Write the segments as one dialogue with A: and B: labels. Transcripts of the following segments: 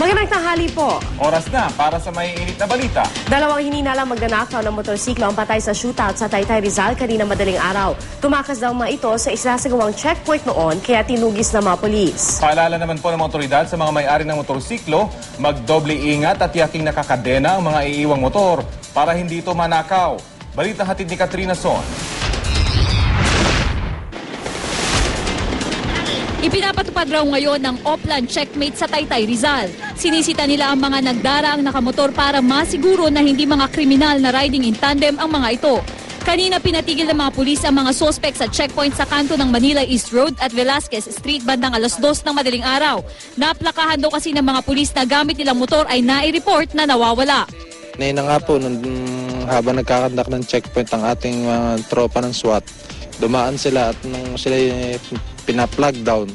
A: Magandang tanghali po.
B: Oras na para sa may init na balita.
A: Dalawang hininalang magnanakaw ng motorsiklo ang patay sa shootout sa Taytay Rizal kanina madaling araw. Tumakas daw mga ito sa isasagawang checkpoint noon kaya tinugis ng mga pulis.
B: Paalala naman po ng mga otoridad sa mga may-ari ng motorsiklo, magdoble ingat at yaking nakakadena ang mga iiwang motor para hindi ito manakaw. Balitang hatid ni Katrina Son.
C: Ipinapatupad raw ngayon ng Oplan checkmate sa Taytay Rizal. Sinisita nila ang mga nagdaraang nakamotor para masiguro na hindi mga kriminal na riding in tandem ang mga ito. Kanina pinatigil ng mga pulis ang mga sospek sa checkpoint sa kanto ng Manila East Road at Velasquez Street bandang 2:00 ng madaling araw. Naplakahan daw kasi ng mga pulis na gamit nilang motor ay nai-report na nawawala.
D: Ngayon nga po, habang nagkakandak ng checkpoint ang ating tropa ng SWAT, dumaan sila at nung sila pina-plug down,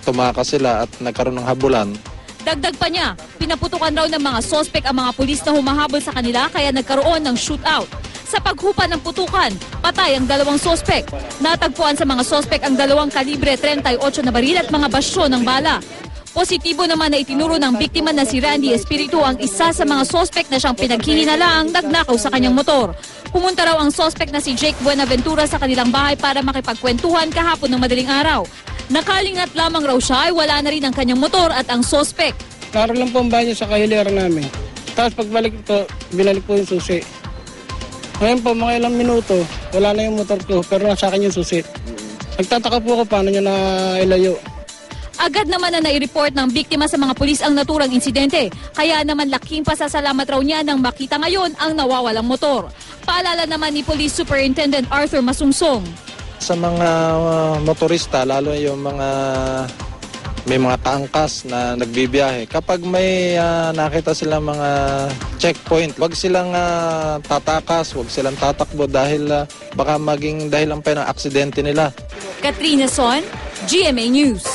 D: tumakas sila at nagkaroon ng habulan.
C: Dagdag pa niya, pinaputukan raw ng mga sospek ang mga pulis na humahabol sa kanila kaya nagkaroon ng shootout. Sa paghupa ng putukan, patay ang dalawang sospek. Natagpuan sa mga sospek ang dalawang kalibre 38 na baril at mga basyo ng bala. Positibo naman na itinuro ng biktima na si Randy Espiritu ang isa sa mga sospek na siyang pinaghihinalaang nagnakaw sa kanyang motor. Pumunta raw ang sospek na si Jake Buenaventura sa kanilang bahay para makipagkwentuhan kahapon ng madaling araw. Nakalingat lamang raw siya ay wala na rin ang kanyang motor at ang sospek.
E: Naro lang po ang banyo sa kahilera namin. Tapos pagbalik ito, binalik po yung susi. Ngayon po, mga ilang minuto, wala na yung motor ko, pero nasa akin yung susi. Nagtataka po ako paano nyo na ilayo.
C: Agad naman na nai-report ng biktima sa mga pulis ang naturang insidente. Kaya naman laking pasasalamat raw niya nang makita ngayon ang nawawalang motor. Paalala naman ni Police Superintendent Arthur Masungsong.
D: Sa mga motorista, lalo yung may mga kaangkas na nagbibiyahe, kapag may nakita silang mga checkpoint, wag silang tatakas, wag silang tatakbo dahil baka maging dahilan pa ng aksidente nila.
C: Katrina Son, GMA News.